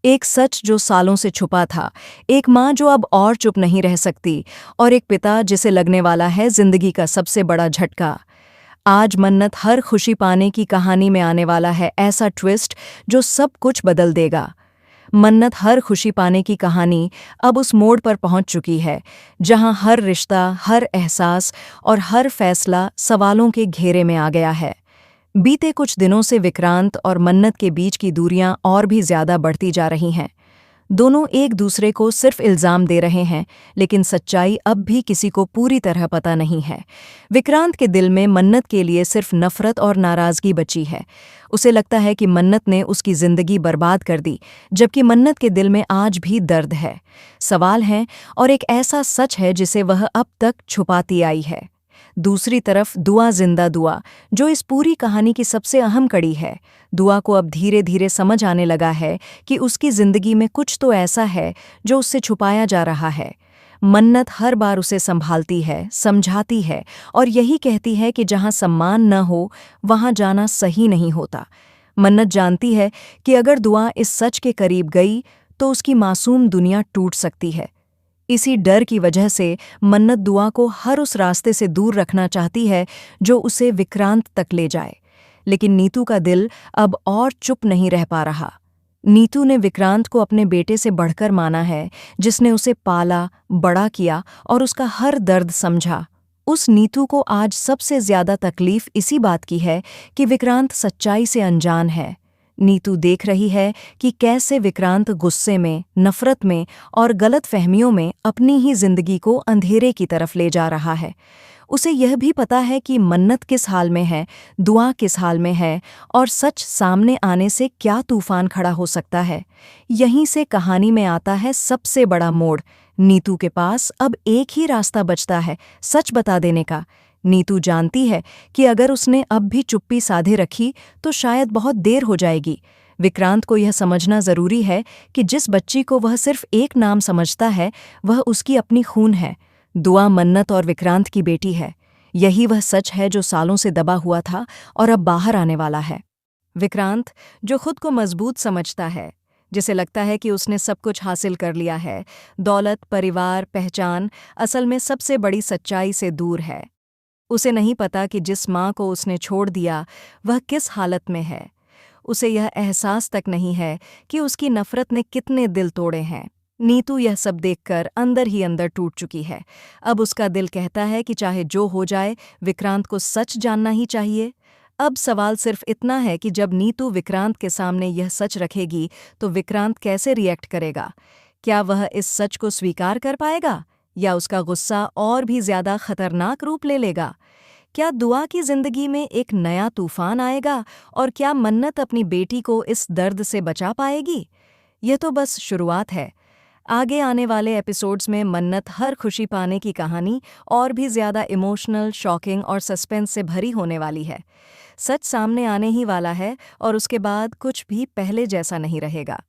एक सच जो सालों से छुपा था, एक माँ जो अब और चुप नहीं रह सकती, और एक पिता जिसे लगने वाला है जिंदगी का सबसे बड़ा झटका। आज मन्नत हर खुशी पाने की कहानी में आने वाला है ऐसा ट्विस्ट जो सब कुछ बदल देगा। मन्नत हर खुशी पाने की कहानी अब उस मोड़ पर पहुंच चुकी है जहां हर रिश्ता, हर एहसास और हर फैसला सवालों के घेरे में आ गया है। बीते कुछ दिनों से विक्रांत और मन्नत के बीच की दूरियां और भी ज्यादा बढ़ती जा रही हैं। दोनों एक दूसरे को सिर्फ इल्जाम दे रहे हैं, लेकिन सच्चाई अब भी किसी को पूरी तरह पता नहीं है। विक्रांत के दिल में मन्नत के लिए सिर्फ नफरत और नाराजगी बची है। उसे लगता है कि मन्नत ने उसकी जिंदगी बर्बाद कर दी, जबकि मन्नत के दिल में आज भी दर्द है, सवाल हैं और एक ऐसा सच है जिसे वह अब तक छुपाती आई है। दूसरी तरफ दुआ, जिंदा दुआ, जो इस पूरी कहानी की सबसे अहम कड़ी है। दुआ को अब धीरे धीरे समझ आने लगा है कि उसकी जिंदगी में कुछ तो ऐसा है जो उससे छुपाया जा रहा है। मन्नत हर बार उसे संभालती है, समझाती है और यही कहती है कि जहां सम्मान न हो वहां जाना सही नहीं होता। मन्नत जानती है कि अगर दुआ इस सच के करीब गई तो उसकी मासूम दुनिया टूट सकती है। इसी डर की वजह से मन्नत दुआ को हर उस रास्ते से दूर रखना चाहती है जो उसे विक्रांत तक ले जाए। लेकिन नीतू का दिल अब और चुप नहीं रह पा रहा। नीतू ने विक्रांत को अपने बेटे से बढ़कर माना है, जिसने उसे पाला, बड़ा किया और उसका हर दर्द समझा। उस नीतू को आज सबसे ज्यादा तकलीफ इसी बात की है कि विक्रांत सच्चाई से अनजान है। नीतू देख रही है कि कैसे विक्रांत गुस्से में, नफरत में और गलतफहमियों में अपनी ही जिंदगी को अंधेरे की तरफ ले जा रहा है। उसे यह भी पता है कि मन्नत किस हाल में है, दुआ किस हाल में है और सच सामने आने से क्या तूफान खड़ा हो सकता है। यहीं से कहानी में आता है सबसे बड़ा मोड़। नीतू के पास अब एक ही रास्ता बचता है, सच बता देने का। नीतू जानती है कि अगर उसने अब भी चुप्पी साधे रखी तो शायद बहुत देर हो जाएगी। विक्रांत को यह समझना जरूरी है कि जिस बच्ची को वह सिर्फ एक नाम समझता है, वह उसकी अपनी खून है। दुआ मन्नत और विक्रांत की बेटी है। यही वह सच है जो सालों से दबा हुआ था और अब बाहर आने वाला है। विक्रांत, जो खुद को मजबूत समझता है, जिसे लगता है कि उसने सब कुछ हासिल कर लिया है, दौलत, परिवार, पहचान, असल में सबसे बड़ी सच्चाई से दूर है। उसे नहीं पता कि जिस माँ को उसने छोड़ दिया वह किस हालत में है। उसे यह एहसास तक नहीं है कि उसकी नफरत ने कितने दिल तोड़े हैं। नीतू यह सब देखकर अंदर ही अंदर टूट चुकी है। अब उसका दिल कहता है कि चाहे जो हो जाए, विक्रांत को सच जानना ही चाहिए। अब सवाल सिर्फ इतना है कि जब नीतू विक्रांत के सामने यह सच रखेगी तो विक्रांत कैसे रिएक्ट करेगा। क्या वह इस सच को स्वीकार कर पाएगा या उसका गुस्सा और भी ज्यादा खतरनाक रूप ले लेगा। क्या दुआ की जिंदगी में एक नया तूफान आएगा और क्या मन्नत अपनी बेटी को इस दर्द से बचा पाएगी। यह तो बस शुरुआत है। आगे आने वाले एपिसोड्स में मन्नत हर खुशी पाने की कहानी और भी ज्यादा इमोशनल, शॉकिंग और सस्पेंस से भरी होने वाली है। सच सामने आने ही वाला है और उसके बाद कुछ भी पहले जैसा नहीं रहेगा।